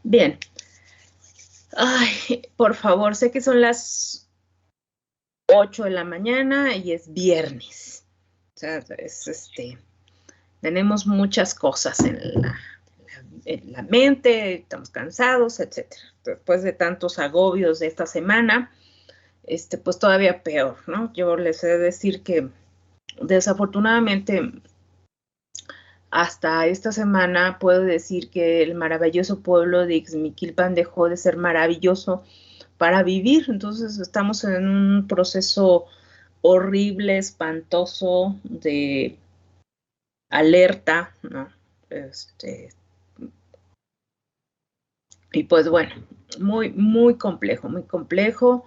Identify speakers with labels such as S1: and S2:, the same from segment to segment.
S1: Bien. Ay, por favor, sé que son las 8 de la mañana y es viernes. O sea, tenemos muchas cosas en la mente, estamos cansados, etcétera. Después de tantos agobios de esta semana, pues todavía peor, ¿no? Yo les he de decir que desafortunadamente hasta esta semana puedo decir que el maravilloso pueblo de Ixmiquilpan dejó de ser maravilloso para vivir. Entonces estamos en un proceso horrible, espantoso de alerta, ¿no? Y pues bueno, muy, muy complejo, muy complejo.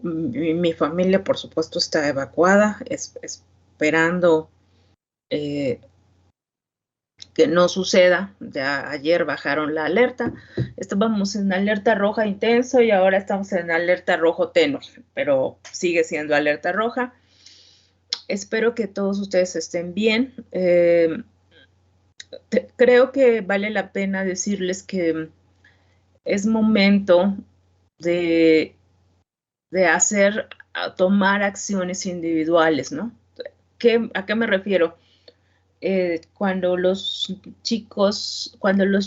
S1: Mi familia, por supuesto, está evacuada, esperando que no suceda. Ya ayer bajaron la alerta. Estábamos en alerta roja intenso y ahora estamos en alerta rojo tenue, pero sigue siendo alerta roja. Espero que todos ustedes estén bien. Creo que vale la pena decirles que es momento de, de tomar acciones individuales, ¿no? ¿A qué me refiero? Cuando los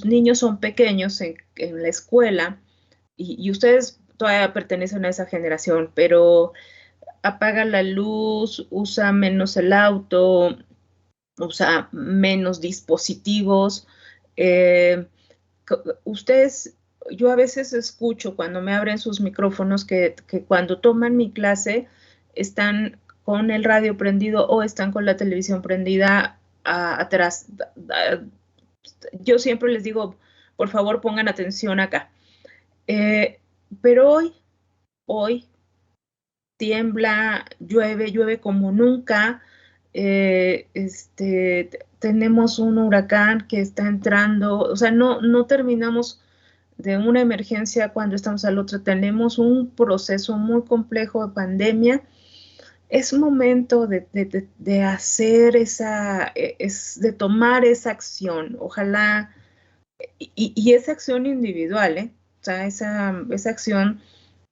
S1: niños son pequeños en la escuela, y ustedes todavía pertenecen a esa generación, pero apaga la luz, usa menos el auto, usa menos dispositivos. Eh, ustedes, yo a veces escucho cuando me abren sus micrófonos que cuando toman mi clase están con el radio prendido o están con la televisión prendida atrás. Yo siempre les digo, por favor pongan atención acá. Pero hoy tiembla, llueve como nunca. Tenemos un huracán que está entrando, o sea, no terminamos de una emergencia cuando estamos al otro. Tenemos un proceso muy complejo de pandemia. Es momento de hacer de tomar esa acción. Ojalá, y esa acción individual, o sea, esa acción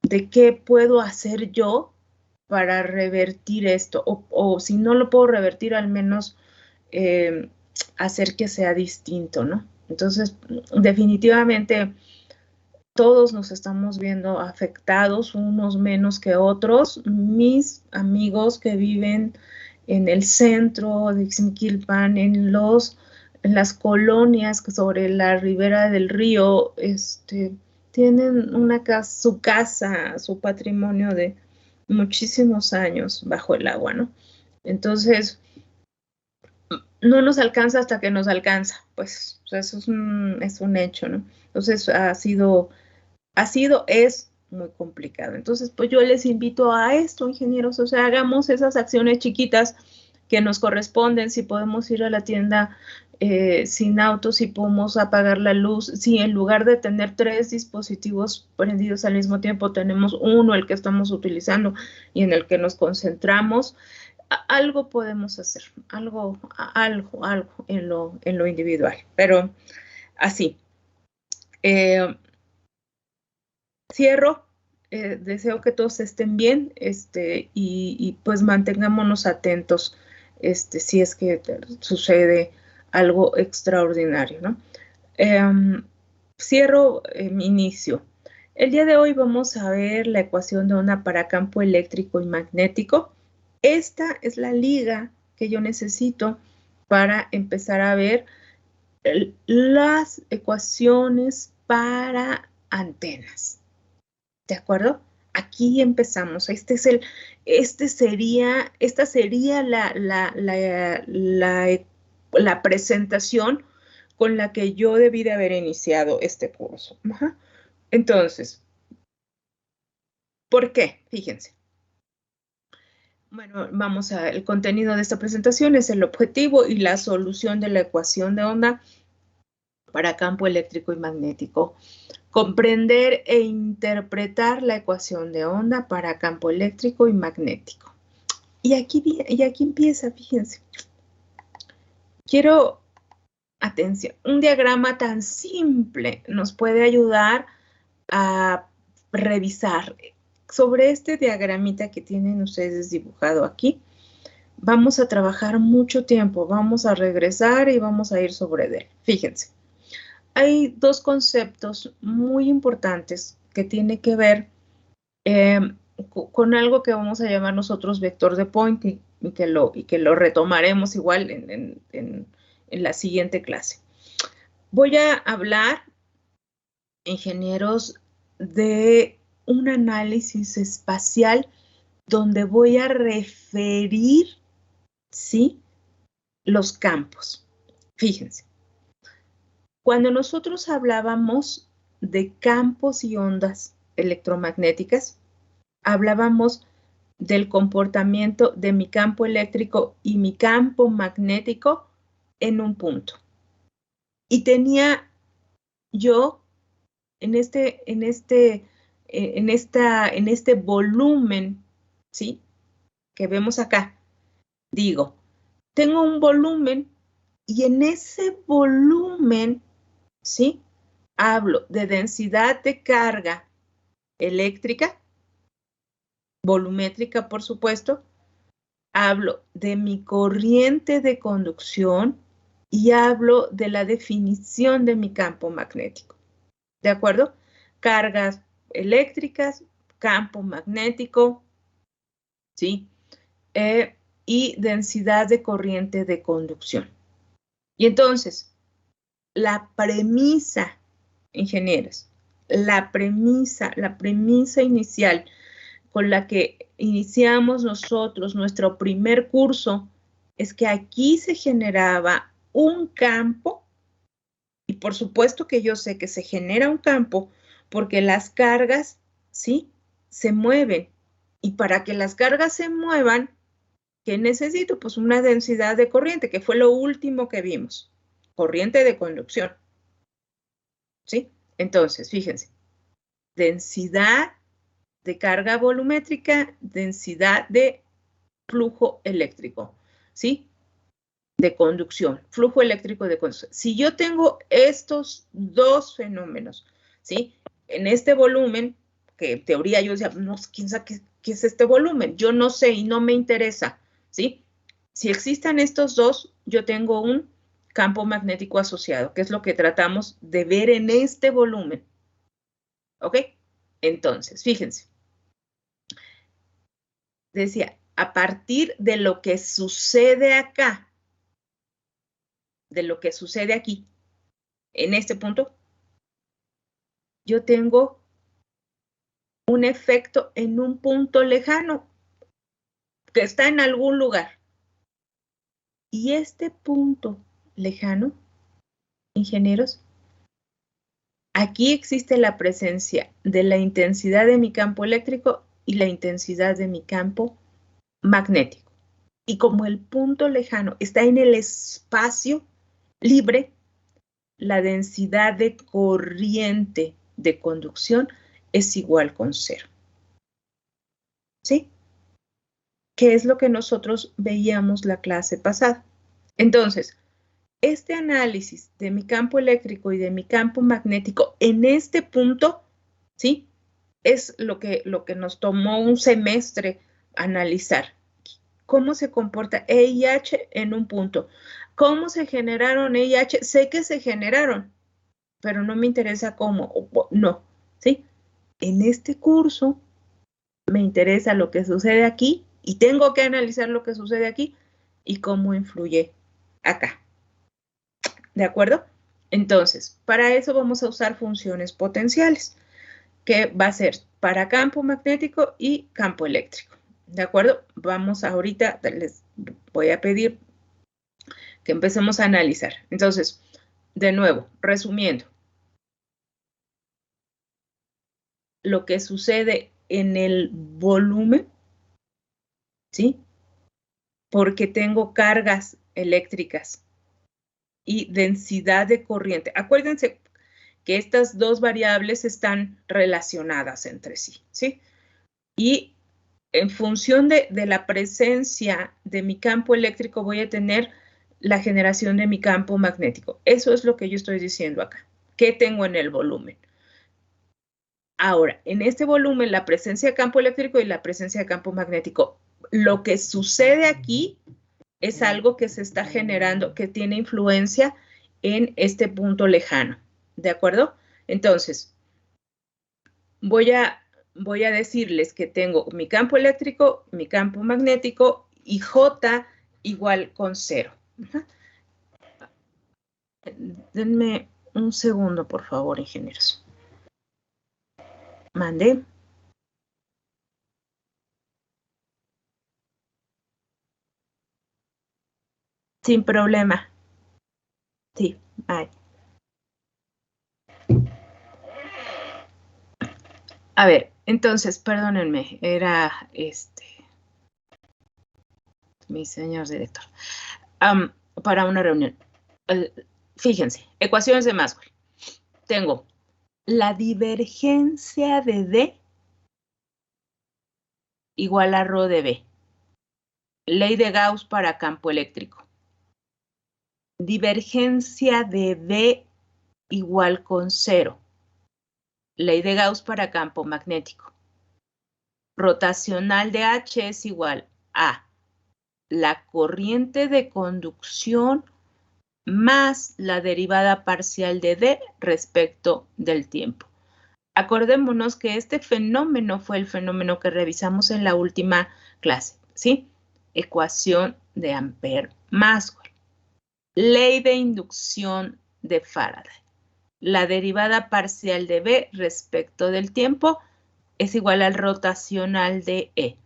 S1: de qué puedo hacer yo para revertir esto, o si no lo puedo revertir, al menos hacer que sea distinto, ¿no? Entonces, definitivamente todos nos estamos viendo afectados, unos menos que otros. Mis amigos que viven en el centro de Ixmiquilpan, en las colonias sobre la ribera del río, tienen su casa, su patrimonio de muchísimos años bajo el agua, ¿no? Entonces, no nos alcanza hasta que nos alcanza, pues, o sea, eso es un hecho, ¿no? Entonces, es muy complicado. Entonces, pues yo les invito a esto, ingenieros, o sea, hagamos esas acciones chiquitas que nos corresponden. Si podemos ir a la tienda sin auto, si podemos apagar la luz, si en lugar de tener 3 dispositivos prendidos al mismo tiempo, tenemos uno, el que estamos utilizando y en el que nos concentramos, algo podemos hacer, algo en lo individual, pero así. Cierro, deseo que todos estén bien, y pues mantengámonos atentos, si es que sucede algo extraordinario, ¿no? Cierro mi inicio. El día de hoy vamos a ver la ecuación de onda para campo eléctrico y magnético. Esta es la liga que yo necesito para empezar a ver las ecuaciones para antenas. ¿De acuerdo? Aquí empezamos. Esta sería la presentación con la que yo debí de haber iniciado este curso. Ajá. Entonces, ¿por qué? Fíjense. Bueno, vamos a el contenido de esta presentación es el objetivo y la solución de la ecuación de onda para campo eléctrico y magnético. Comprender e interpretar la ecuación de onda para campo eléctrico y magnético. Y aquí empieza, fíjense. Quiero atención, un diagrama tan simple nos puede ayudar a revisar. Sobre este diagramita que tienen ustedes dibujado aquí, vamos a trabajar mucho tiempo, vamos a regresar y vamos a ir sobre él. Fíjense, hay dos conceptos muy importantes que tienen que ver con algo que vamos a llamar nosotros vector de Poynting y que lo retomaremos igual en la siguiente clase. Voy a hablar, ingenieros, de un análisis espacial donde voy a referir, ¿sí?, los campos. Fíjense, cuando nosotros hablábamos de campos y ondas electromagnéticas, hablábamos del comportamiento de mi campo eléctrico y mi campo magnético en un punto. Y tenía yo en este volumen, ¿sí?, que vemos acá, digo, tengo un volumen y en ese volumen, ¿sí?, hablo de densidad de carga eléctrica, volumétrica, por supuesto, hablo de mi corriente de conducción y hablo de la definición de mi campo magnético. ¿De acuerdo? Cargas eléctricas, campo magnético, ¿sí? Y densidad de corriente de conducción. Y entonces, la premisa, ingenieros, la premisa inicial con la que iniciamos nosotros nuestro primer curso es que aquí se generaba un campo, y por supuesto que yo sé que se genera un campo porque las cargas, ¿sí?, se mueven. Y para que las cargas se muevan, ¿qué necesito? Pues una densidad de corriente, que fue lo último que vimos. Corriente de conducción. ¿Sí? Entonces, fíjense, densidad de carga volumétrica, densidad de flujo eléctrico, ¿sí?, de conducción, flujo eléctrico de conducción. Si yo tengo estos dos fenómenos, ¿sí?, en este volumen, que en teoría yo decía, no, quién sabe qué es este volumen, yo no sé y no me interesa, ¿sí? Si existen estos dos, yo tengo un campo magnético asociado, que es lo que tratamos de ver en este volumen, ¿ok? Entonces, fíjense, decía, a partir de lo que sucede acá, de lo que sucede aquí, en este punto, yo tengo un efecto en un punto lejano que está en algún lugar. Y este punto lejano, ingenieros, aquí existe la presencia de la intensidad de mi campo eléctrico y la intensidad de mi campo magnético. Y como el punto lejano está en el espacio libre, la densidad de corriente de conducción es igual con 0. ¿Sí? ¿Qué es lo que nosotros veíamos la clase pasada? Entonces, este análisis de mi campo eléctrico y de mi campo magnético en este punto, ¿sí?, es lo que nos tomó un semestre analizar. ¿Cómo se comporta E y H en un punto? ¿Cómo se generaron E y H? Sé que se generaron, pero no me interesa cómo. No, ¿sí? En este curso me interesa lo que sucede aquí y tengo que analizar lo que sucede aquí y cómo influye acá. ¿De acuerdo? Entonces, para eso vamos a usar funciones potenciales, que va a ser para campo magnético y campo eléctrico. ¿De acuerdo? Vamos ahorita, les voy a pedir que empecemos a analizar. Entonces, de nuevo, resumiendo, lo que sucede en el volumen, ¿sí?, porque tengo cargas eléctricas y densidad de corriente. Acuérdense que estas dos variables están relacionadas entre sí, ¿sí? Y en función de la presencia de mi campo eléctrico voy a tener la generación de mi campo magnético. Eso es lo que yo estoy diciendo acá. ¿Qué tengo en el volumen? Ahora, en este volumen, la presencia de campo eléctrico y la presencia de campo magnético. Lo que sucede aquí es algo que se está generando, que tiene influencia en este punto lejano. ¿De acuerdo? Entonces, voy a decirles que tengo mi campo eléctrico, mi campo magnético y J igual con 0. Denme un segundo, por favor, ingenieros. Mande. Sin problema. Sí, bye. A ver, entonces, perdónenme, era mi señor director, para una reunión. Fíjense, ecuaciones de Maxwell. Tengo la divergencia de D igual a ρ de B. Ley de Gauss para campo eléctrico. Divergencia de D igual con 0. Ley de Gauss para campo magnético. Rotacional de H es igual a la corriente de conducción más la derivada parcial de D respecto del tiempo. Acordémonos que este fenómeno fue el fenómeno que revisamos en la última clase, ¿sí? Ecuación de Ampère-Maxwell. Ley de inducción de Faraday. La derivada parcial de B respecto del tiempo es igual al rotacional de E.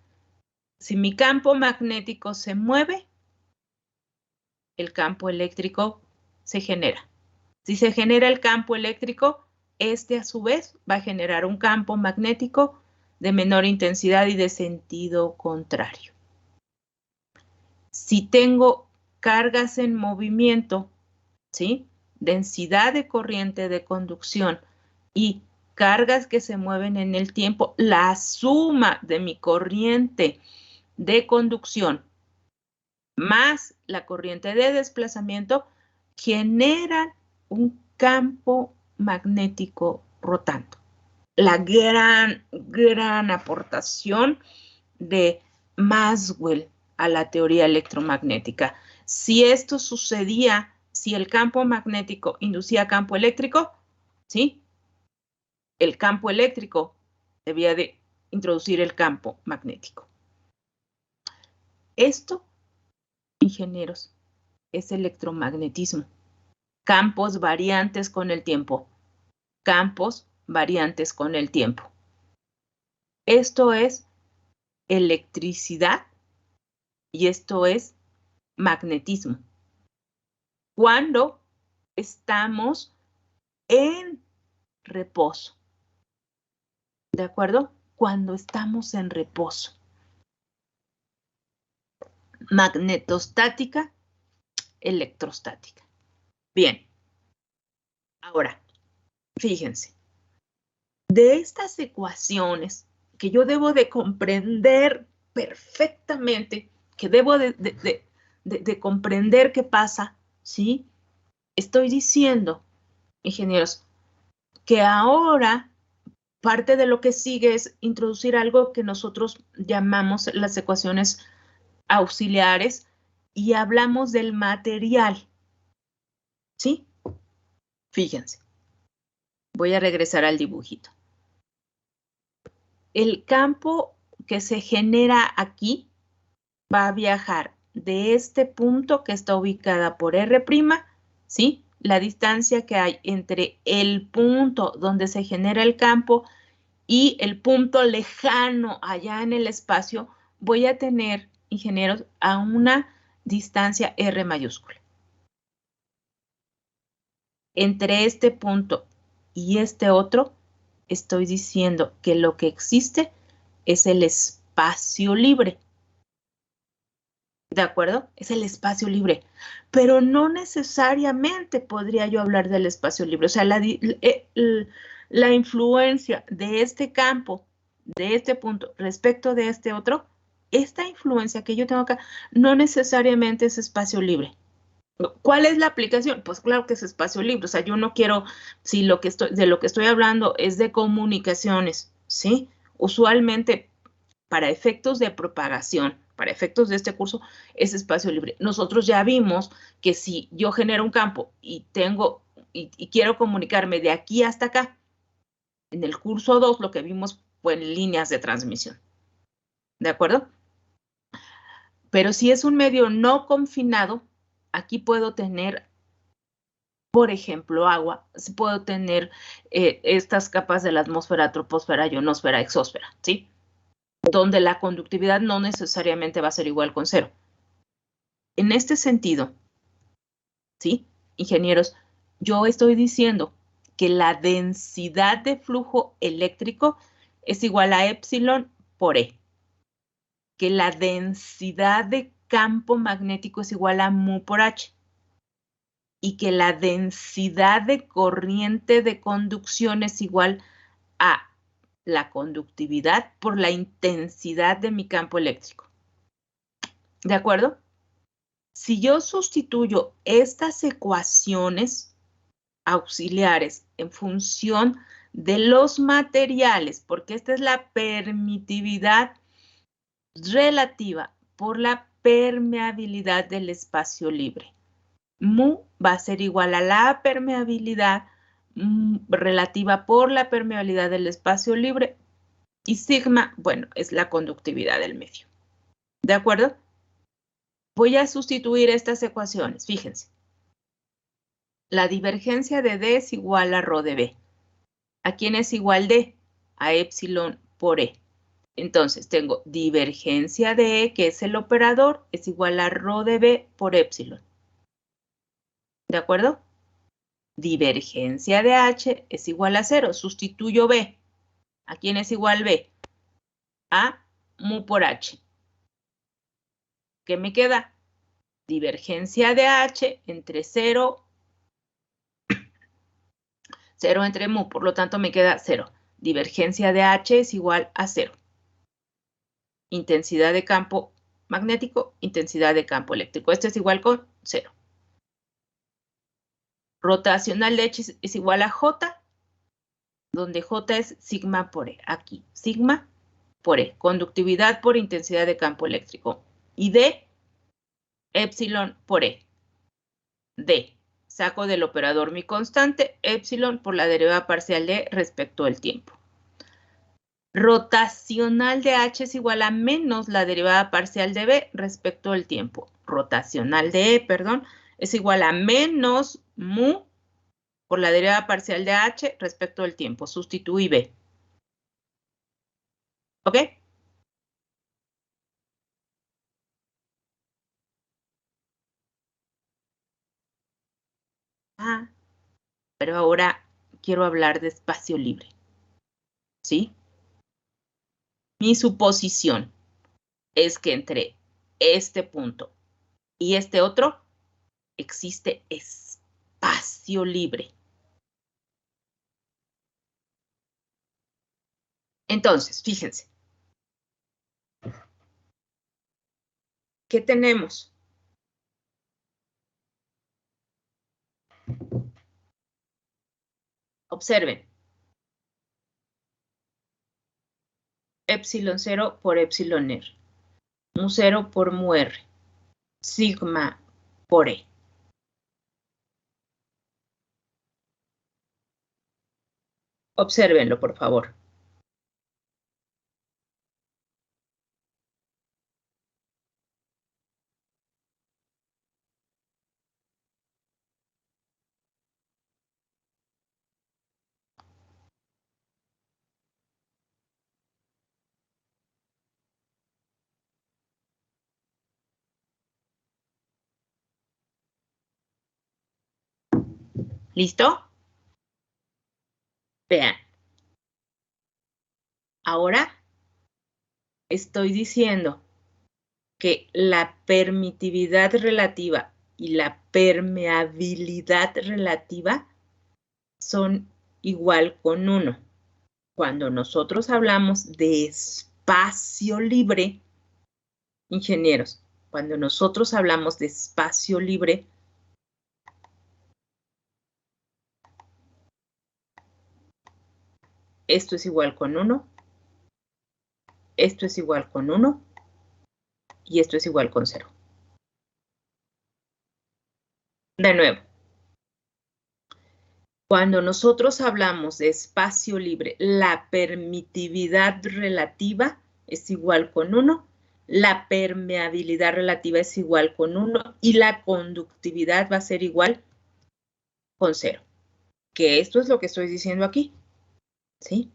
S1: Si mi campo magnético se mueve, el campo eléctrico se genera. Si se genera el campo eléctrico, este a su vez va a generar un campo magnético de menor intensidad y de sentido contrario. Si tengo cargas en movimiento, ¿sí? Densidad de corriente de conducción y cargas que se mueven en el tiempo, la suma de mi corriente de conducción más la corriente de desplazamiento generan un campo magnético rotando. La gran aportación de Maxwell a la teoría electromagnética. Si esto sucedía, si el campo magnético inducía campo eléctrico, ¿sí? El campo eléctrico debía de introducir el campo magnético. Esto, ingenieros, es electromagnetismo. Campos variantes con el tiempo. Campos variantes con el tiempo. Esto es electricidad y esto es magnetismo. Cuando estamos en reposo. ¿De acuerdo? Cuando estamos en reposo. Magnetostática, electrostática. Bien. Ahora, fíjense. De estas ecuaciones que yo debo de comprender perfectamente, que debo de comprender qué pasa, ¿sí? Estoy diciendo, ingenieros, que ahora parte de lo que sigue es introducir algo que nosotros llamamos las ecuaciones auxiliares y hablamos del material, ¿sí? Fíjense, voy a regresar al dibujito. El campo que se genera aquí va a viajar de este punto que está ubicada por R', ¿sí? La distancia que hay entre el punto donde se genera el campo y el punto lejano allá en el espacio, voy a tener, ingenieros, a una distancia R mayúscula. Entre este punto y este otro, estoy diciendo que lo que existe es el espacio libre. ¿De acuerdo? Es el espacio libre. Pero no necesariamente podría yo hablar del espacio libre. O sea, la influencia de este campo, de este punto, respecto de este otro, esta influencia que yo tengo acá, no necesariamente es espacio libre. ¿Cuál es la aplicación? Pues claro que es espacio libre. O sea, yo no quiero, si de lo que estoy hablando es de comunicaciones, ¿sí? Usualmente para efectos de propagación, para efectos de este curso, es espacio libre. Nosotros ya vimos que si yo genero un campo y quiero comunicarme de aquí hasta acá, en el curso 2 lo que vimos fue en líneas de transmisión. ¿De acuerdo? Pero si es un medio no confinado, aquí puedo tener, por ejemplo, agua, puedo tener estas capas de la atmósfera, troposfera, ionosfera, exósfera, ¿sí? Donde la conductividad no necesariamente va a ser igual con 0. En este sentido, ¿sí? Ingenieros, yo estoy diciendo que la densidad de flujo eléctrico es igual a epsilon por E, que la densidad de campo magnético es igual a mu por H, y que la densidad de corriente de conducción es igual a la conductividad por la intensidad de mi campo eléctrico. ¿De acuerdo? Si yo sustituyo estas ecuaciones auxiliares en función de los materiales, porque esta es la permitividad relativa por la permeabilidad del espacio libre. Mu va a ser igual a la permeabilidad relativa por la permeabilidad del espacio libre, y sigma, bueno, es la conductividad del medio. ¿De acuerdo? Voy a sustituir estas ecuaciones, fíjense. La divergencia de D es igual a rho de B. ¿A quién es igual D? A epsilon por E. Entonces tengo divergencia de E, que es el operador, es igual a rho de B por epsilon. ¿De acuerdo? Divergencia de H es igual a 0. Sustituyo B. ¿A quién es igual B? A mu por H. ¿Qué me queda? Divergencia de H entre 0 entre mu, por lo tanto me queda 0. Divergencia de H es igual a 0. Intensidad de campo magnético, intensidad de campo eléctrico. Esto es igual con 0. Rotacional de H es igual a J, donde J es sigma por E. Aquí, sigma por E. Conductividad por intensidad de campo eléctrico. Y D, epsilon por E. D, saco del operador mi constante, epsilon por la derivada parcial de respecto al tiempo. Rotacional de H es igual a menos la derivada parcial de B respecto al tiempo. Rotacional de E, perdón, es igual a menos mu por la derivada parcial de H respecto al tiempo. Sustituí B. ¿Ok? Pero ahora quiero hablar de espacio libre. ¿Sí? Mi suposición es que entre este punto y este otro existe espacio libre. Entonces, fíjense. ¿Qué tenemos? Observen. Epsilon 0 por epsilon r. Mu 0 por mu r. Sigma por E. Obsérvenlo, por favor. ¿Listo? Vean. Ahora estoy diciendo que la permitividad relativa y la permeabilidad relativa son igual con 1. Cuando nosotros hablamos de espacio libre, ingenieros, cuando nosotros hablamos de espacio libre, esto es igual con 1, esto es igual con 1 y esto es igual con 0. De nuevo, cuando nosotros hablamos de espacio libre, la permitividad relativa es igual con 1, la permeabilidad relativa es igual con 1 y la conductividad va a ser igual con 0. Que esto es lo que estoy diciendo aquí, ¿sí?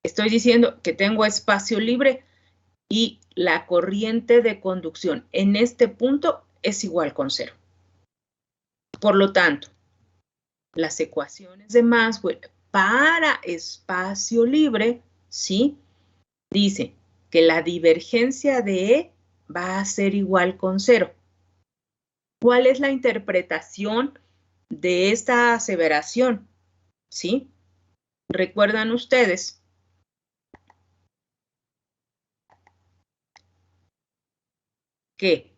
S1: Estoy diciendo que tengo espacio libre y la corriente de conducción en este punto es igual con 0. Por lo tanto, las ecuaciones de Maxwell para espacio libre, ¿sí? Dice que la divergencia de E va a ser igual con 0. ¿Cuál es la interpretación de esta aseveración? ¿Sí? ¿Recuerdan ustedes? Que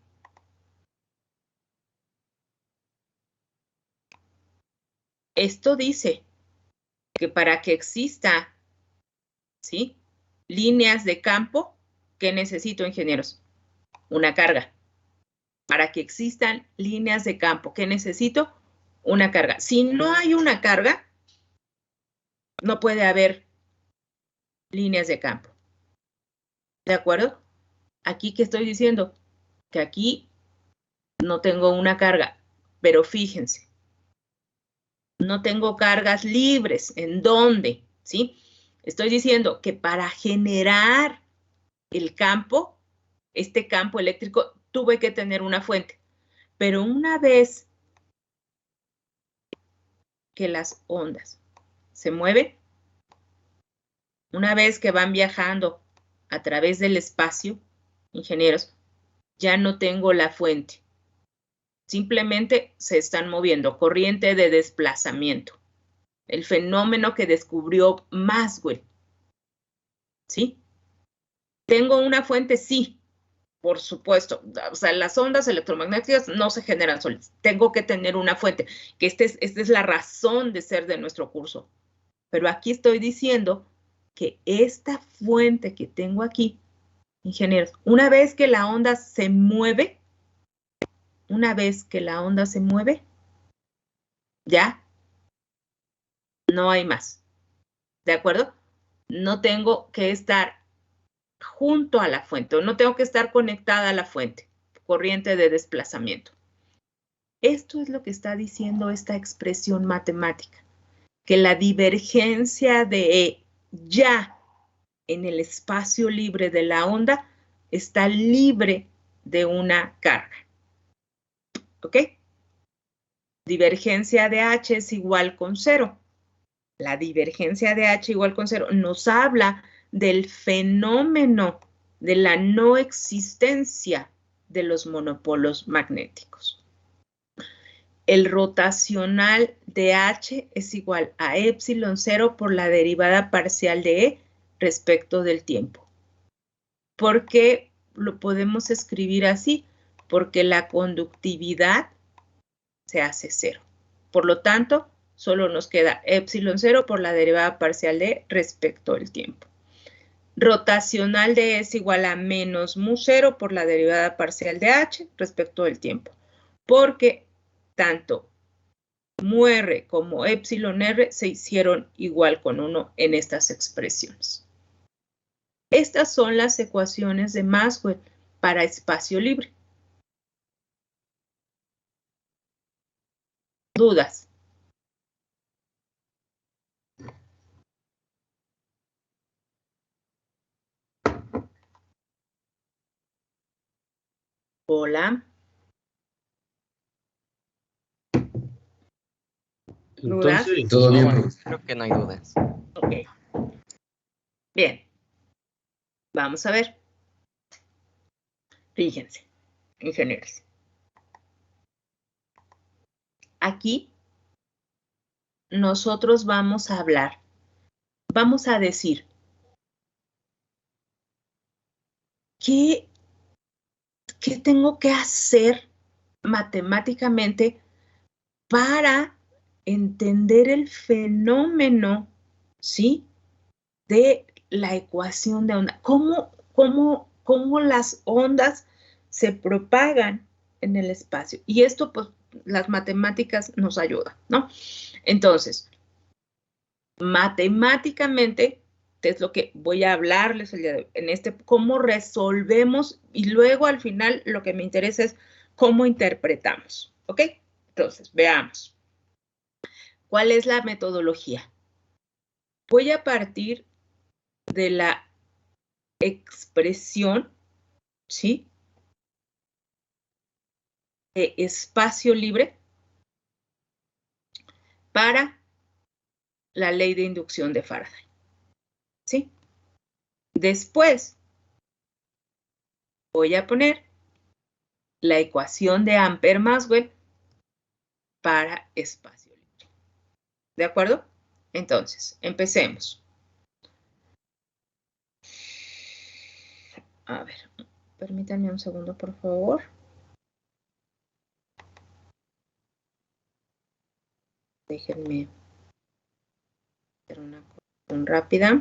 S1: esto dice que para que exista, ¿sí?, líneas de campo, ¿qué necesito, ingenieros? Una carga. Para que existan líneas de campo, ¿qué necesito? Una carga. Si no hay una carga, no puede haber líneas de campo. ¿De acuerdo? Aquí, ¿qué estoy diciendo? Que aquí no tengo una carga, pero fíjense, no tengo cargas libres. ¿En dónde? ¿Sí? Estoy diciendo que para generar el campo, este campo eléctrico, tuve que tener una fuente. Pero una vez que las ondas se mueven, una vez que van viajando a través del espacio, ingenieros, ya no tengo la fuente. Simplemente se están moviendo, corriente de desplazamiento. El fenómeno que descubrió Maxwell. ¿Sí? ¿Tengo una fuente? Sí, por supuesto. O sea, las ondas electromagnéticas no se generan solas. Tengo que tener una fuente, que esta es la razón de ser de nuestro curso. Pero aquí estoy diciendo que esta fuente que tengo aquí, ingenieros, una vez que la onda se mueve, ya no hay más. ¿De acuerdo? No tengo que estar junto a la fuente, o no tengo que estar conectada a la fuente, corriente de desplazamiento. Esto es lo que está diciendo esta expresión matemática, que la divergencia de E ya en el espacio libre de la onda está libre de una carga. ¿Ok? Divergencia de H es igual con 0. La divergencia de H igual con 0 nos habla del fenómeno de la no existencia de los monopolos magnéticos. El rotacional de H es igual a epsilon 0 por la derivada parcial de E respecto del tiempo. ¿Por qué lo podemos escribir así? Porque la conductividad se hace 0. Por lo tanto, solo nos queda epsilon 0 por la derivada parcial de respecto al tiempo. Rotacional de E es igual a menos mu 0 por la derivada parcial de H respecto del tiempo. Porque tanto mu R como epsilon R se hicieron igual con 1 en estas expresiones. Estas son las ecuaciones de Maxwell para espacio libre. ¿Dudas? Hola. ¿Dudas?
S2: Entonces, todo bien, profesor.
S3: Creo que no hay dudas.
S1: Ok. Bien. Vamos a ver. Fíjense, ingenieros. Aquí nosotros vamos a hablar, vamos a decir qué tengo que hacer matemáticamente para entender el fenómeno, ¿sí?, de la ecuación de onda. ¿Cómo las ondas se propagan en el espacio? Y esto, pues, las matemáticas nos ayudan, ¿no? Entonces, matemáticamente, es lo que voy a hablarles el día de hoy, cómo resolvemos, y luego al final lo que me interesa es cómo interpretamos, ¿ok? Entonces, veamos. ¿Cuál es la metodología? Voy a partir de la expresión, ¿sí?, de espacio libre para la ley de inducción de Faraday, ¿sí? Después voy a poner la ecuación de Ampère-Maxwell para espacio libre. ¿De acuerdo? Entonces, empecemos. A ver, permítanme un segundo, por favor. Déjenme hacer una cosa rápida.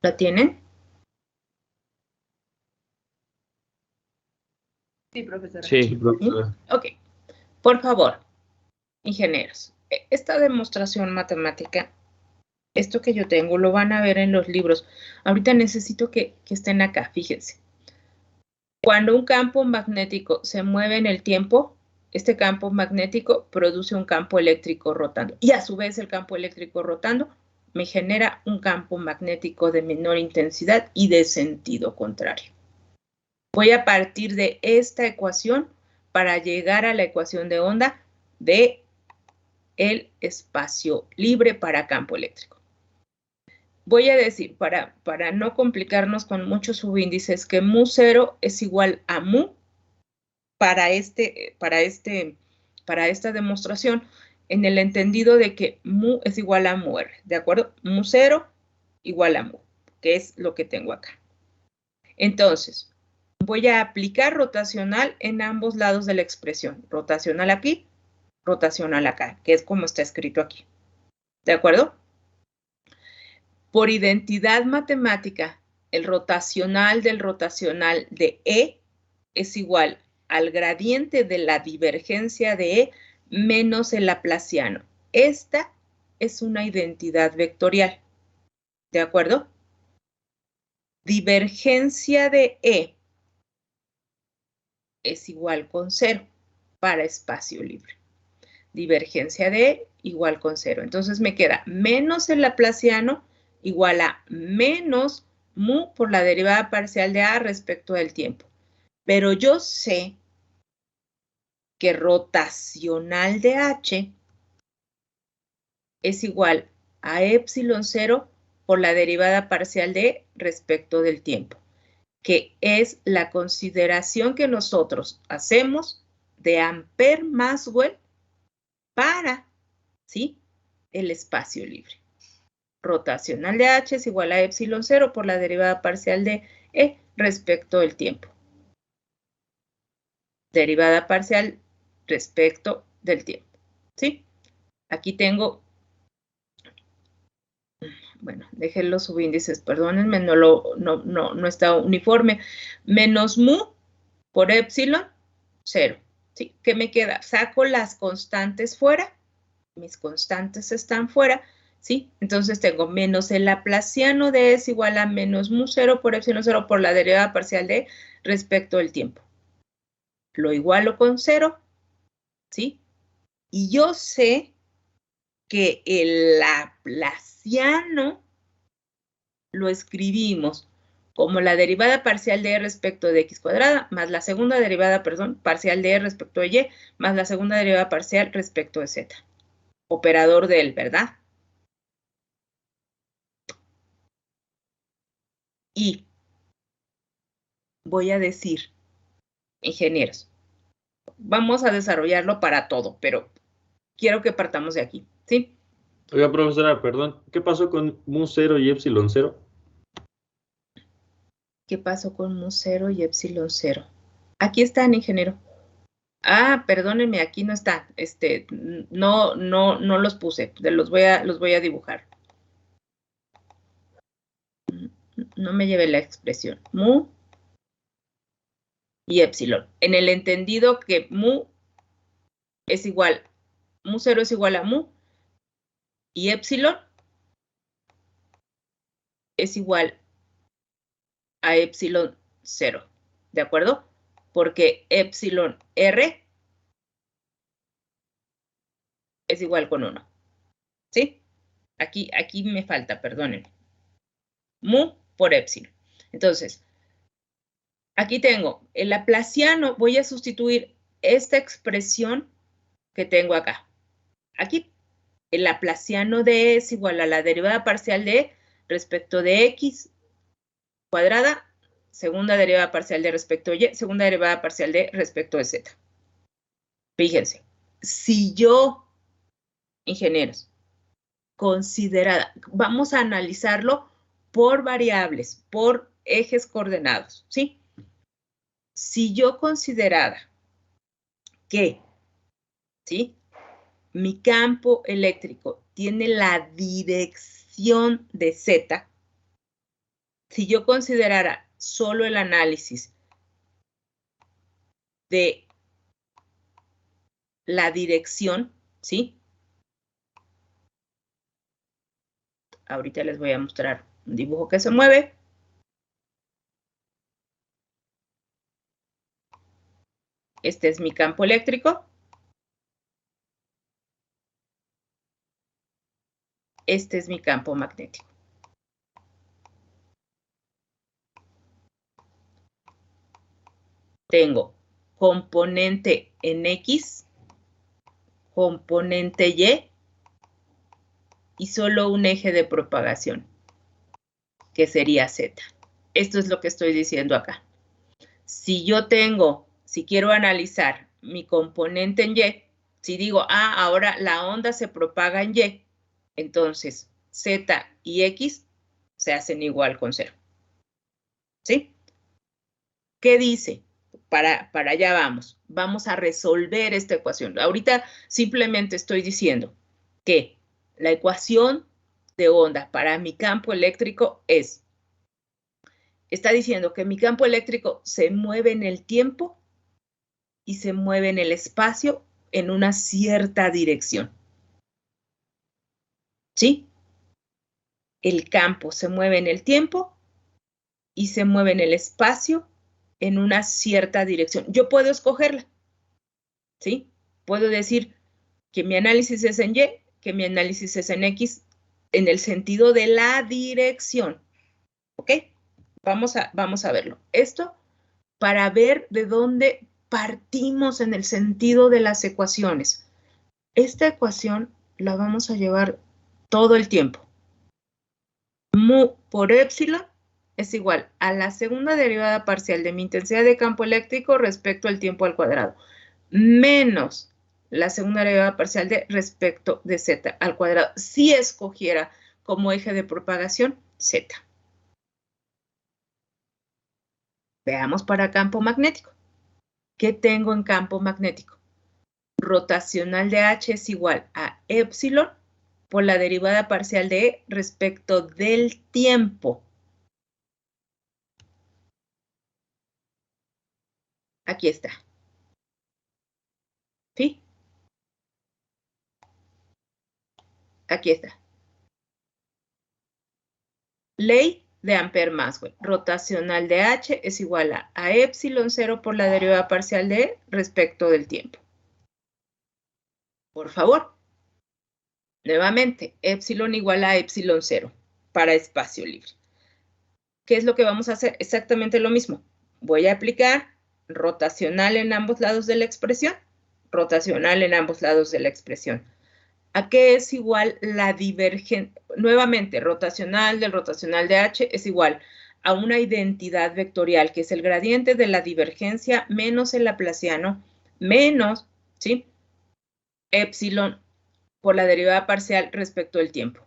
S1: ¿La tienen?
S2: Sí, profesora.
S3: Sí, profesora.
S1: Ok. Por favor, ingenieros, esta demostración matemática, esto que yo tengo, lo van a ver en los libros. Ahorita necesito que estén acá, fíjense. Cuando un campo magnético se mueve en el tiempo, este campo magnético produce un campo eléctrico rotando. Y a su vez el campo eléctrico rotando me genera un campo magnético de menor intensidad y de sentido contrario. Voy a partir de esta ecuación para llegar a la ecuación de onda de el espacio libre para campo eléctrico. Voy a decir, para no complicarnos con muchos subíndices, que mu0 es igual a mu para esta demostración, en el entendido de que mu es igual a mu r, ¿de acuerdo? Mu0 igual a mu, que es lo que tengo acá. Entonces, voy a aplicar rotacional en ambos lados de la expresión. Rotacional aquí, rotacional acá, que es como está escrito aquí. ¿De acuerdo? Por identidad matemática, el rotacional del rotacional de E es igual al gradiente de la divergencia de E menos el laplaciano. Esta es una identidad vectorial. ¿De acuerdo? Divergencia de E es igual con 0 para espacio libre. Divergencia de E igual con 0. Entonces me queda menos el laplaciano igual a menos mu por la derivada parcial de A respecto del tiempo. Pero yo sé que rotacional de H es igual a epsilon 0 por la derivada parcial de E respecto del tiempo, que es la consideración que nosotros hacemos de Ampère-Maxwell para, ¿sí?, el espacio libre. Rotacional de H es igual a epsilon 0 por la derivada parcial de E respecto del tiempo. Derivada parcial respecto del tiempo, ¿sí? Aquí tengo, bueno, dejé los subíndices, perdónenme, no está uniforme. Menos mu por epsilon, 0. ¿Sí? ¿Qué me queda? Saco las constantes fuera. Mis constantes están fuera, ¿sí? Entonces tengo menos el laplaciano de E es igual a menos mu 0 por epsilon 0 por la derivada parcial de E respecto del tiempo. Lo igualo con 0, ¿sí? Y yo sé que el laplaciano lo escribimos como la derivada parcial de E respecto de X cuadrada, más la segunda derivada, parcial de E respecto de Y, más la segunda derivada parcial respecto de Z. Operador del, ¿verdad? Y voy a decir, ingenieros, vamos a desarrollarlo para todo, pero quiero que partamos de aquí, ¿sí?
S2: Oiga, profesora, perdón, ¿qué pasó con mu 0 y epsilon 0?
S1: ¿Qué pasó con mu 0 y epsilon 0? Aquí están, ingeniero. Ah, perdónenme, aquí no están. No los puse. Los voy a dibujar. No me lleve la expresión. Mu y epsilon. En el entendido que mu 0 es igual a mu y epsilon es igual a epsilon 0. ¿De acuerdo? Porque epsilon r es igual con 1. ¿Sí? Aquí me falta, perdónenme. Mu por epsilon. Entonces, aquí tengo el laplaciano, voy a sustituir esta expresión que tengo acá. Aquí, el laplaciano de E es igual a la derivada parcial de E respecto de X cuadrada, segunda derivada parcial de respecto de Y, segunda derivada parcial de respecto de Z. Fíjense, si yo, ingenieros, considerada, vamos a analizarlo por variables, por ejes coordenados, ¿sí? Si yo considerara que, ¿sí? Mi campo eléctrico tiene la dirección de Z, si yo considerara solo el análisis de la dirección, ¿sí? Ahorita les voy a mostrar un dibujo que se mueve. Este es mi campo eléctrico. Este es mi campo magnético. Tengo componente en X, componente y solo un eje de propagación, que sería Z. Esto es lo que estoy diciendo acá. Si quiero analizar mi componente en Y, si digo, ahora la onda se propaga en Y, entonces Z y X se hacen igual con 0. ¿Sí? ¿Qué dice? Para allá vamos. Vamos a resolver esta ecuación. Ahorita simplemente estoy diciendo que la ecuación de onda para mi campo eléctrico está diciendo que mi campo eléctrico se mueve en el tiempo y se mueve en el espacio en una cierta dirección. ¿Sí? El campo se mueve en el tiempo y se mueve en el espacio en una cierta dirección. Yo puedo escogerla. ¿Sí? Puedo decir que mi análisis es en Y, que mi análisis es en X, en el sentido de la dirección. ¿Ok? Vamos a verlo. Esto para ver de dónde partimos en el sentido de las ecuaciones. Esta ecuación la vamos a llevar todo el tiempo. Mu por epsilon es igual a la segunda derivada parcial de mi intensidad de campo eléctrico respecto al tiempo al cuadrado, menos la segunda derivada parcial de respecto de Z al cuadrado, si escogiera como eje de propagación Z. Veamos para campo magnético. ¿Qué tengo en campo magnético? Rotacional de H es igual a epsilon por la derivada parcial de E respecto del tiempo. Aquí está. ¿Sí? Aquí está. Ley de Ampère-Maxwell. Rotacional de H es igual a epsilon 0 por la derivada parcial de E respecto del tiempo. Por favor. Nuevamente, epsilon igual a epsilon 0 para espacio libre. ¿Qué es lo que vamos a hacer? Exactamente lo mismo. Voy a aplicar rotacional en ambos lados de la expresión. Rotacional en ambos lados de la expresión. ¿A qué es igual la divergencia? Nuevamente, rotacional del rotacional de H es igual a una identidad vectorial, que es el gradiente de la divergencia menos el laplaciano, menos, ¿sí? Epsilon por la derivada parcial respecto del tiempo.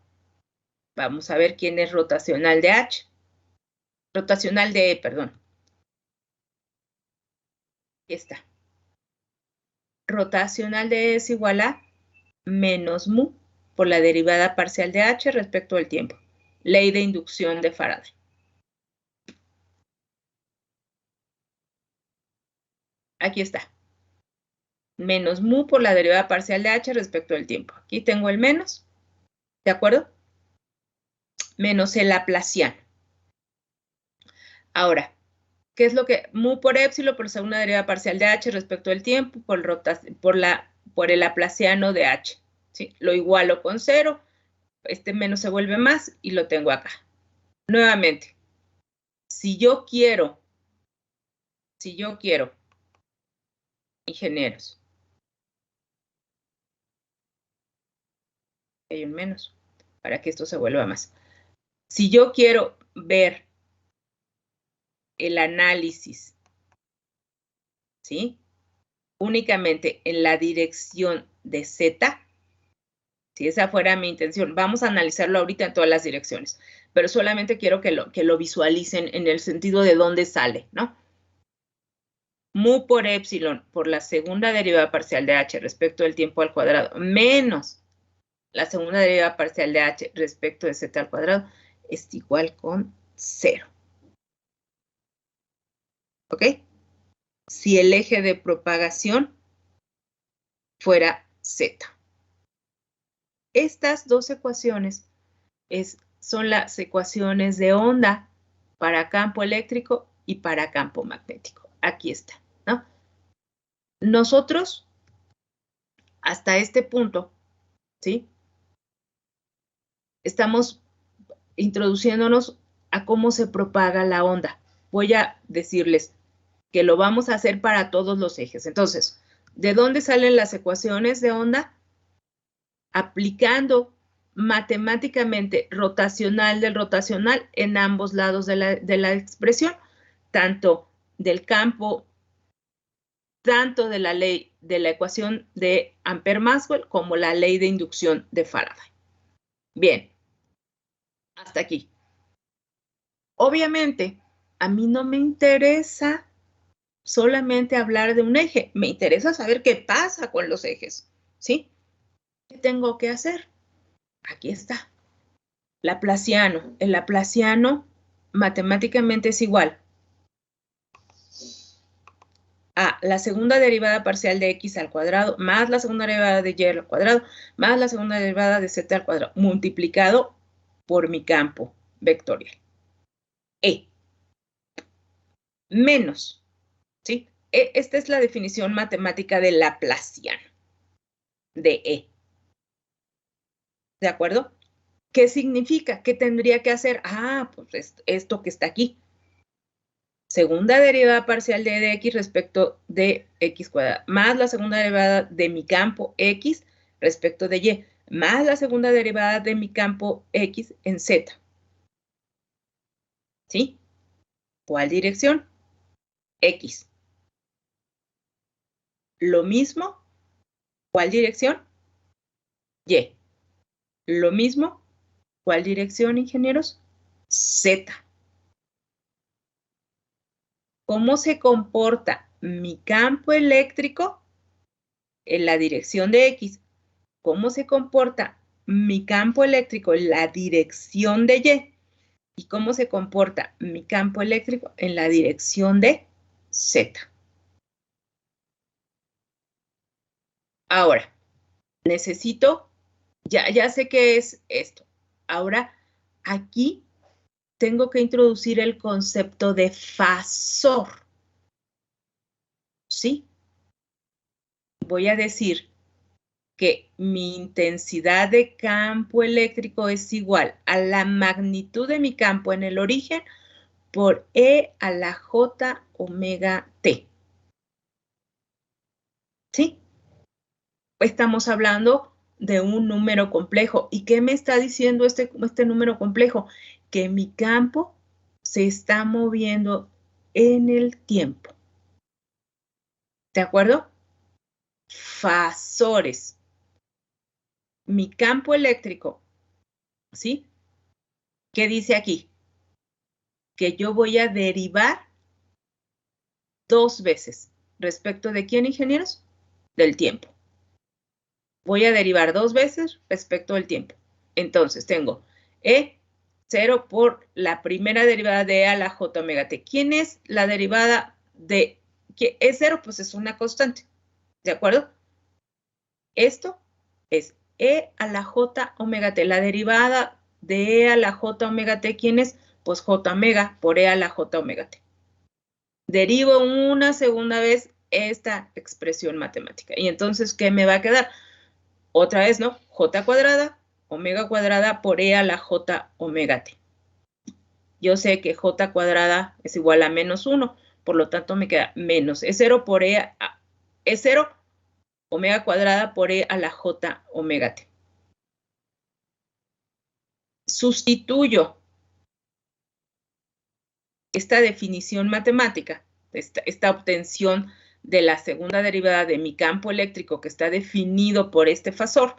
S1: Vamos a ver quién es rotacional de H. Rotacional de E, perdón. Aquí está. Rotacional de E es igual a menos mu por la derivada parcial de H respecto del tiempo. Ley de inducción de Faraday. Aquí está. Menos mu por la derivada parcial de H respecto del tiempo. Aquí tengo el menos, ¿de acuerdo? Menos el laplaciano. Ahora, ¿qué es lo que? Mu por épsilon por segunda derivada parcial de H respecto del tiempo por el laplaciano de H. ¿Sí? Lo igualo con 0, este menos se vuelve más y lo tengo acá. Nuevamente, si yo quiero, ingenieros, hay un menos para que esto se vuelva más. Si yo quiero ver el análisis, ¿sí? Únicamente en la dirección de Z, si esa fuera mi intención, vamos a analizarlo ahorita en todas las direcciones, pero solamente quiero que lo visualicen en el sentido de dónde sale, ¿no? Mu por épsilon por la segunda derivada parcial de H respecto del tiempo al cuadrado menos la segunda derivada parcial de H respecto de Z al cuadrado es igual con 0. ¿Ok? Si el eje de propagación fuera Z. Estas dos ecuaciones son las ecuaciones de onda para campo eléctrico y para campo magnético. Aquí está, ¿no? Nosotros, hasta este punto, ¿sí? Estamos introduciéndonos a cómo se propaga la onda. Voy a decirles que lo vamos a hacer para todos los ejes. Entonces, ¿de dónde salen las ecuaciones de onda? Aplicando matemáticamente rotacional del rotacional en ambos lados de la expresión, tanto del campo, tanto de la ley de la ecuación de Ampère-Maxwell como la ley de inducción de Faraday. Bien, hasta aquí. Obviamente, a mí no me interesa solamente hablar de un eje, me interesa saber qué pasa con los ejes, ¿sí? ¿Qué tengo que hacer? Aquí está. Laplaciano. El laplaciano matemáticamente es igual a la segunda derivada parcial de x al cuadrado más la segunda derivada de y al cuadrado más la segunda derivada de z al cuadrado multiplicado por mi campo vectorial. E. Menos, ¿sí? Esta es la definición matemática del laplaciano de E. ¿De acuerdo? ¿Qué significa? ¿Qué tendría que hacer? Ah, pues esto que está aquí. Segunda derivada parcial de x respecto de x cuadrado, más la segunda derivada de mi campo x respecto de y, más la segunda derivada de mi campo x en z. ¿Sí? ¿Cuál dirección? X. Lo mismo, ¿cuál dirección? Y. Lo mismo, ¿cuál dirección, ingenieros? Z. ¿Cómo se comporta mi campo eléctrico en la dirección de X? ¿Cómo se comporta mi campo eléctrico en la dirección de Y? ¿Y cómo se comporta mi campo eléctrico en la dirección de Z? Ahora, necesito, ya sé qué es esto. Ahora, aquí tengo que introducir el concepto de fasor. ¿Sí? Voy a decir que mi intensidad de campo eléctrico es igual a la magnitud de mi campo en el origen por E a la J omega T. ¿Sí? Estamos hablando de un número complejo. ¿Y qué me está diciendo este número complejo? Que mi campo se está moviendo en el tiempo. ¿De acuerdo? Fasores. mi campo eléctrico, ¿sí? ¿Qué dice aquí? Que yo voy a derivar 2 veces. ¿Respecto de quién, ingenieros? Del tiempo. Voy a derivar 2 veces respecto del tiempo. Entonces tengo E0 por la primera derivada de E a la J omega T. ¿Quién es la derivada de E0? Pues es una constante. ¿De acuerdo? Esto es E a la J omega T. La derivada de E a la J omega T, ¿quién es? Pues J omega por E a la J omega T. Derivo una segunda vez esta expresión matemática. Y entonces, ¿qué me va a quedar? Otra vez, ¿no? J cuadrada, omega cuadrada por E a la J omega T. Yo sé que J cuadrada es igual a menos 1, por lo tanto me queda menos E0 por E0 omega cuadrada por E a la J omega T. Sustituyo esta definición matemática, esta obtención de la segunda derivada de mi campo eléctrico que está definido por este fasor,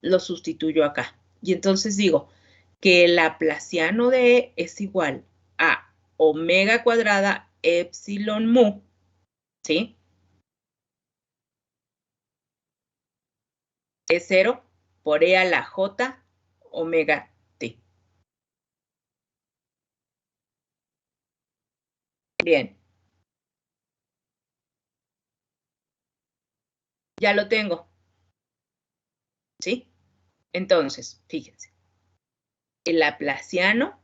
S1: lo sustituyo acá. Y entonces digo que el laplaciano de E es igual a omega cuadrada epsilon mu, ¿sí? Es 0 por E a la J omega T. Bien. Ya lo tengo. ¿Sí? Entonces, fíjense. El laplaciano,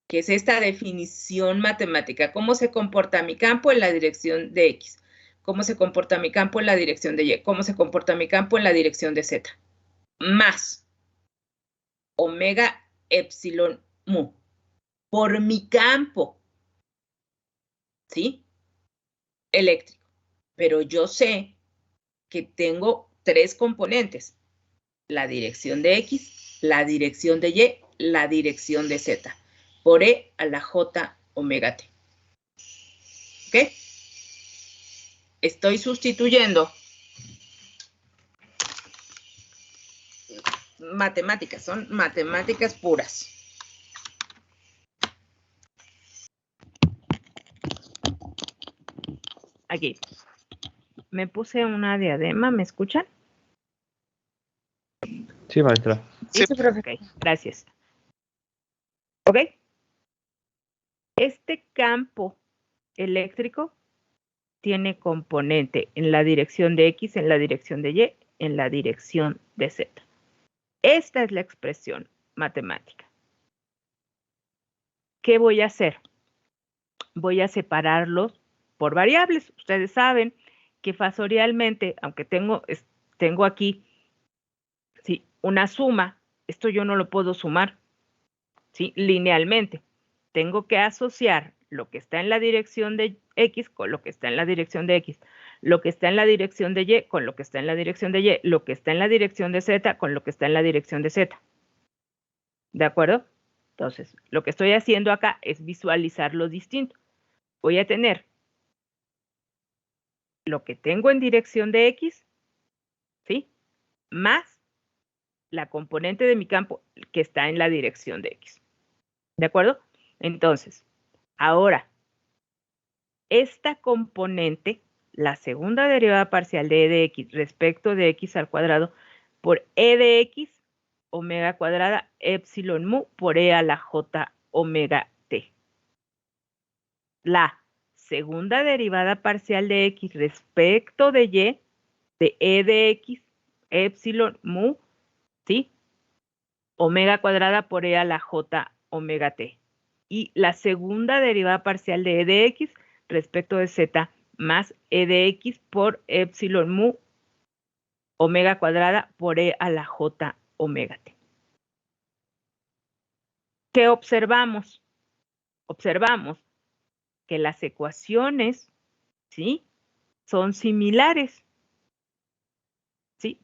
S1: que es esta definición matemática, cómo se comporta mi campo en la dirección de X, cómo se comporta mi campo en la dirección de Y, cómo se comporta mi campo en la dirección de Z, más omega epsilon mu, por mi campo, ¿sí? Eléctrico. Pero yo sé que tengo 3 componentes, la dirección de X, la dirección de Y, la dirección de Z, por E a la J omega T. ¿Ok? Estoy sustituyendo matemáticas, son matemáticas puras. Aquí. Me puse una diadema, ¿me escuchan?
S2: Sí, maestra.
S1: Sí, profe. Ok, gracias. ¿Ok? Este campo eléctrico tiene componente en la dirección de X, en la dirección de Y, en la dirección de Z. Esta es la expresión matemática. ¿Qué voy a hacer? Voy a separarlos por variables. Ustedes saben que fasorialmente, aunque tengo aquí ¿sí? Una suma, esto yo no lo puedo sumar ¿sí? Linealmente. Tengo que asociar lo que está en la dirección de X con lo que está en la dirección de X, lo que está en la dirección de Y con lo que está en la dirección de Y, lo que está en la dirección de Z con lo que está en la dirección de Z. ¿De acuerdo? Entonces, lo que estoy haciendo acá es visualizar lo distinto. Voy a tener lo que tengo en dirección de X, ¿sí? Más la componente de mi campo que está en la dirección de X. ¿De acuerdo? Entonces, ahora, esta componente, la segunda derivada parcial de E de X respecto de X al cuadrado por E de X, omega cuadrada, epsilon mu por E a la J omega T. La segunda derivada parcial de X respecto de Y, de E de X, epsilon mu, ¿sí? Omega cuadrada por E a la J omega T. Y la segunda derivada parcial de E de X respecto de Z más E de X por epsilon mu omega cuadrada por E a la J omega T. ¿Qué observamos? Observamos que las ecuaciones, ¿sí? Son similares, ¿sí?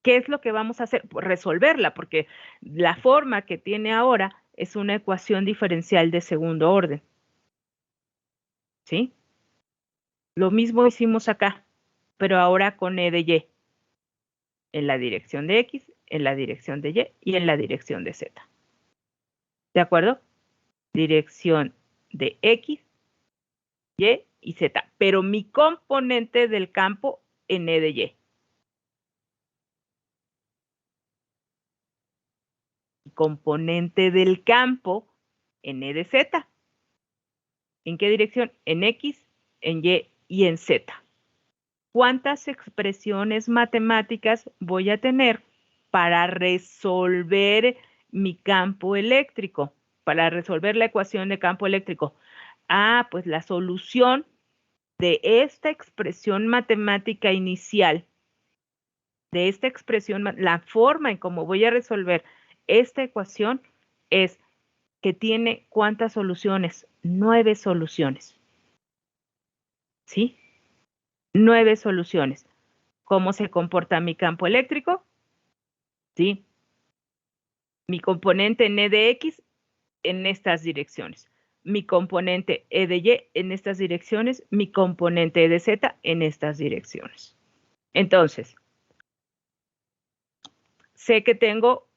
S1: ¿Qué es lo que vamos a hacer? Pues resolverla, porque la forma que tiene ahora es una ecuación diferencial de segundo orden, ¿sí? Lo mismo hicimos acá, pero ahora con E de Y.
S3: en la dirección de X, en la dirección de Y y en la dirección de Z. ¿De acuerdo? Dirección de X, Y y Z. Pero mi componente del campo en E de Y. Mi componente del campo en E de Z. ¿En qué dirección? En X, en Y y en Z. ¿Cuántas expresiones matemáticas voy a tener para resolver mi campo eléctrico? Para resolver la ecuación de campo eléctrico. Ah, pues la solución de esta expresión matemática inicial, de esta expresión, la forma en cómo voy a resolver esta ecuación es que tiene ¿cuántas soluciones? 9 soluciones. ¿Sí? 9 soluciones. ¿Cómo se comporta mi campo eléctrico? ¿Sí? Mi componente en E de X en estas direcciones. Mi componente E de Y en estas direcciones. Mi componente E de Z en estas direcciones. Entonces, sé que tengo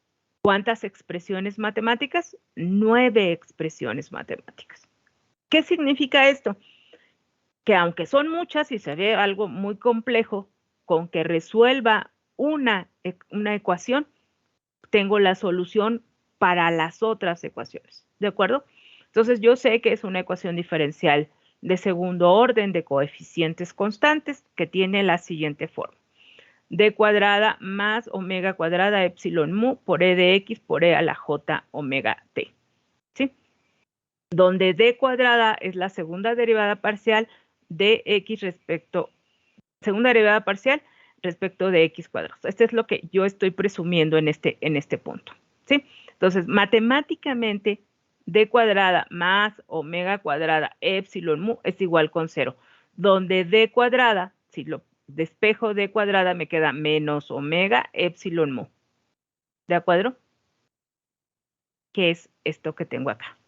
S3: ¿cuántas expresiones matemáticas? 9 expresiones matemáticas. ¿Qué significa esto? Que aunque son muchas y se ve algo muy complejo, con que resuelva una ecuación, tengo la solución para las otras ecuaciones. ¿De acuerdo? Entonces yo sé que es una ecuación diferencial de segundo orden de coeficientes constantes que tiene la siguiente forma. D cuadrada más omega cuadrada epsilon mu por E de X por E a la J omega T. ¿Sí? Donde D cuadrada es la segunda derivada parcial de X segunda derivada parcial respecto de X cuadrado. Este es lo que yo estoy presumiendo en este punto. ¿Sí? Entonces, matemáticamente, D cuadrada más omega cuadrada epsilon mu es igual con 0. Donde D cuadrada, si lo despejo D cuadrada, me queda menos omega epsilon mu. ¿De acuerdo? ¿Qué es esto que tengo acá?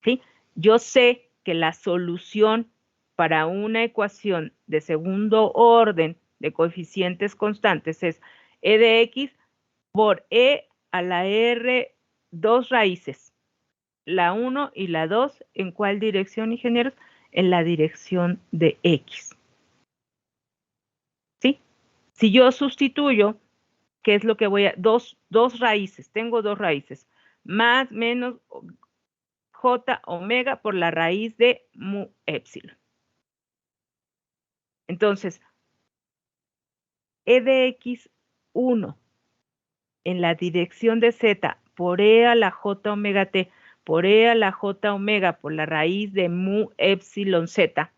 S3: ¿Sí? Yo sé que la solución para una ecuación de segundo orden de coeficientes constantes es E de X por E a la R 2 raíces. La 1 y la 2, ¿en cuál dirección, ingenieros? En la dirección de X. ¿Sí? Si yo sustituyo, ¿qué es lo que voy a...? Dos raíces, tengo 2 raíces. Más, menos, J omega por la raíz de mu epsilon. Entonces, E de X1 en la dirección de Z por E a la J omega T por E a la J omega por la raíz de mu epsilon Z,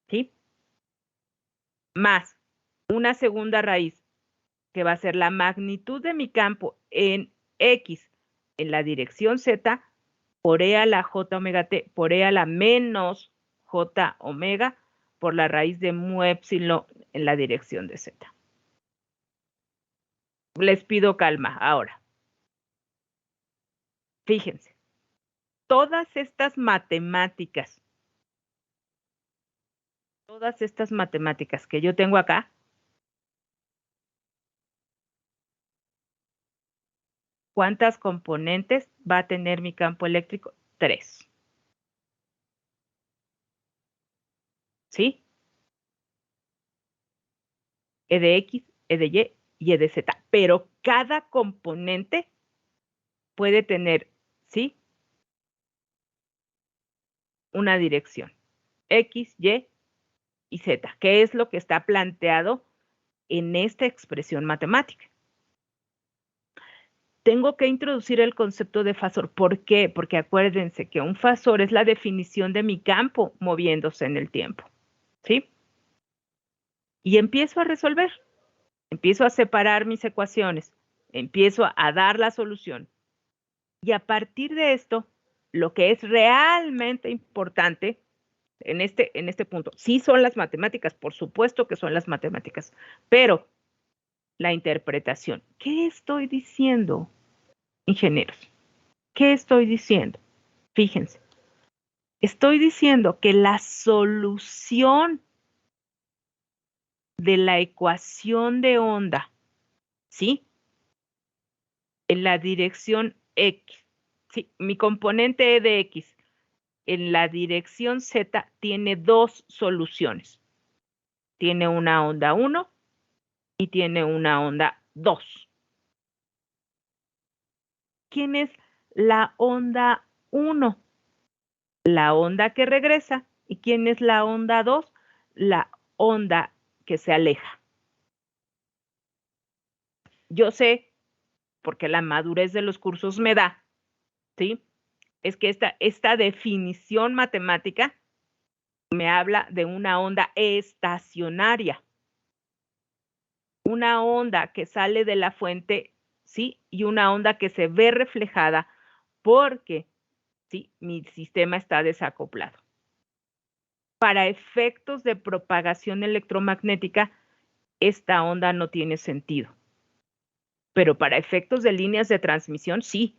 S3: ¿sí? Más una segunda raíz que va a ser la magnitud de mi campo en X en la dirección Z por E a la J omega T por E a la menos J omega por la raíz de mu epsilon en la dirección de Z. Les pido calma ahora. Fíjense, todas estas matemáticas que yo tengo acá, ¿cuántas componentes va a tener mi campo eléctrico? 3. ¿Sí? E de X, E de Y y E de Z. Pero cada componente puede tener, ¿sí? Una dirección. X, Y y Z, que es lo que está planteado en esta expresión matemática. Tengo que introducir el concepto de fasor. ¿Por qué? Porque acuérdense que un fasor es la definición de mi campo moviéndose en el tiempo. ¿Sí? Y empiezo a resolver. Empiezo a separar mis ecuaciones. Empiezo a dar la solución. Y a partir de esto, lo que es realmente importante en este punto, sí son las matemáticas, por supuesto que son las matemáticas, pero la interpretación. ¿Qué estoy diciendo, ingenieros? ¿Qué estoy diciendo? Fíjense, estoy diciendo que la solución de la ecuación de onda, ¿sí? En la dirección X, ¿sí? Mi componente E de X en la dirección Z tiene dos soluciones. Tiene una onda 1 y tiene una onda 2. ¿Quién es la onda 1? La onda que regresa. ¿Y quién es la onda 2? La onda que se aleja. Yo sé, porque la madurez de los cursos me da, ¿sí? Es que esta definición matemática me habla de una onda estacionaria. Una onda que sale de la fuente, ¿sí? Y una onda que se ve reflejada porque, ¿sí? Mi sistema está desacoplado. Para efectos de propagación electromagnética, esta onda no tiene sentido. Pero para efectos de líneas de transmisión, sí,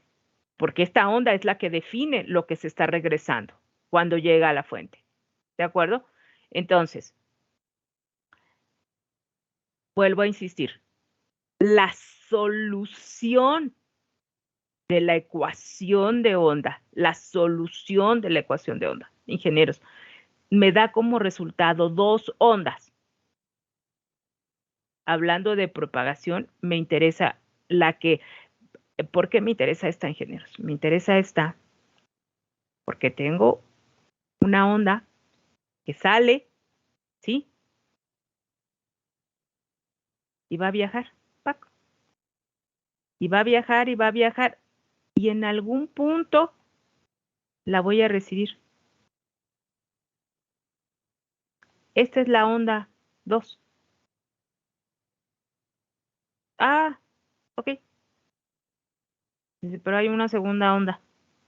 S3: porque esta onda es la que define lo que se está regresando cuando llega a la fuente. ¿De acuerdo? Entonces, vuelvo a insistir, la solución de la ecuación de onda, ingenieros, me da como resultado dos ondas. Hablando de propagación, me interesa ¿por qué me interesa esta, ingenieros? Me interesa esta porque tengo una onda que sale, ¿sí? Y va a viajar, ¡pac! Y va a viajar y va a viajar y en algún punto la voy a recibir. Esta es la onda 2. Ah, ok. Dice, pero hay una segunda onda.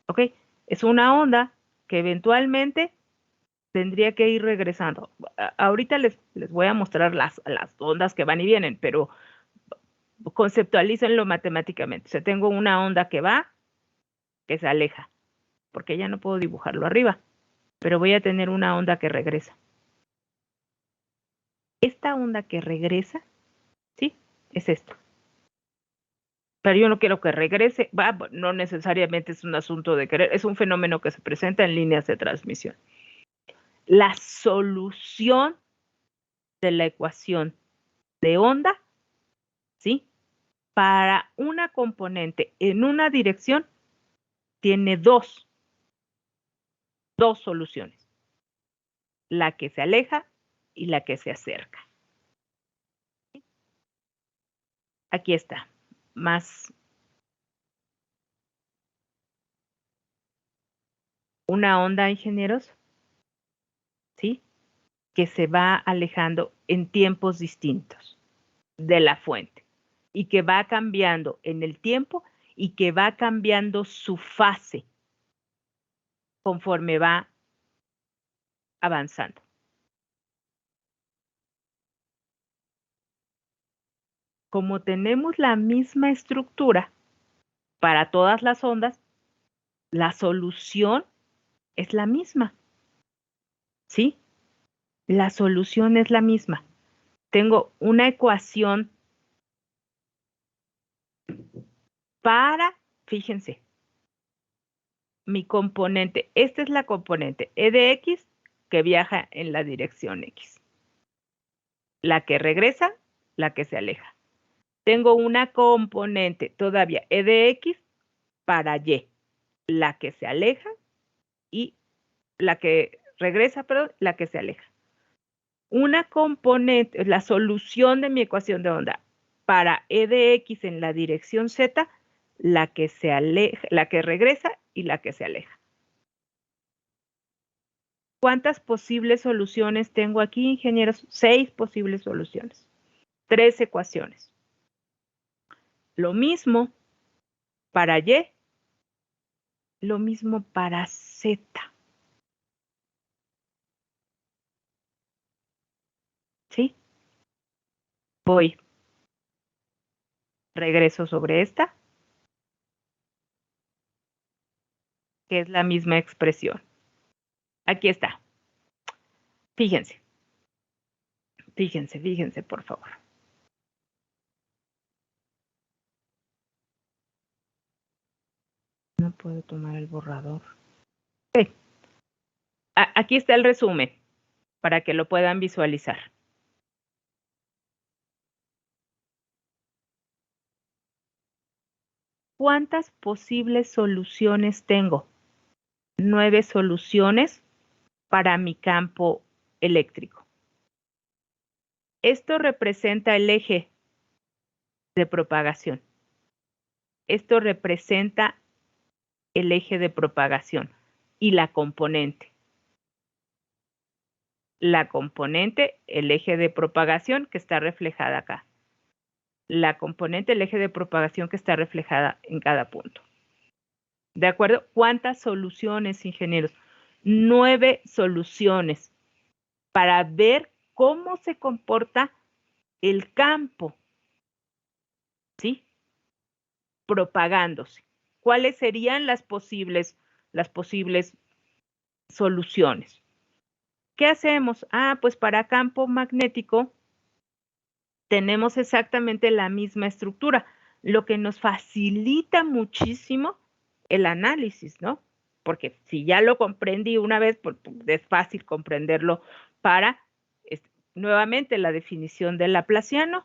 S3: Ok, es una onda que eventualmente tendría que ir regresando. Ahorita les voy a mostrar las ondas que van y vienen, pero conceptualícenlo matemáticamente. O sea, tengo una onda que va, que se aleja, porque ya no puedo dibujarlo arriba, pero voy a tener una onda que regresa. Esta onda que regresa, ¿sí? Es esto. Pero yo no quiero que regrese, no necesariamente es un asunto de querer, es un fenómeno que se presenta en líneas de transmisión. La solución de la ecuación de onda, ¿sí? Para una componente en una dirección, tiene dos soluciones. La que se aleja y la que se acerca. Aquí está, más una onda, ingenieros, ¿sí? Que se va alejando en tiempos distintos de la fuente y que va cambiando en el tiempo y que va cambiando su fase conforme va avanzando. Como tenemos la misma estructura para todas las ondas, la solución es la misma. ¿Sí? La solución es la misma. Tengo una ecuación para, fíjense, mi componente, esta es la componente E de X que viaja en la dirección X. La que regresa, la que se aleja. Tengo una componente todavía E de X para Y, la que se aleja y la que regresa, perdón, la que se aleja. Una componente, la solución de mi ecuación de onda para E de X en la dirección Z, la que se aleja, la que regresa y la que se aleja. ¿Cuántas posibles soluciones tengo aquí, ingenieros? 6 posibles soluciones. 3 ecuaciones. Lo mismo para Y, lo mismo para Z. ¿Sí? Voy. Regreso sobre esta, que es la misma expresión. Aquí está. Fíjense. Fíjense, por favor. No puedo tomar el borrador. Okay. Aquí está el resumen para que lo puedan visualizar. ¿Cuántas posibles soluciones tengo? 9 soluciones para mi campo eléctrico. Esto representa el eje de propagación. Esto representa el eje de propagación y la componente. La componente, el eje de propagación que está reflejada acá. La componente, el eje de propagación que está reflejada en cada punto. ¿De acuerdo? ¿Cuántas soluciones, ingenieros? 9 soluciones para ver cómo se comporta el campo, ¿sí? Propagándose. ¿Cuáles serían las posibles soluciones? ¿Qué hacemos? Pues para campo magnético tenemos exactamente la misma estructura, lo que nos facilita muchísimo el análisis, ¿no? Porque si ya lo comprendí una vez, pues es fácil comprenderlo para, nuevamente, la definición del laplaciano,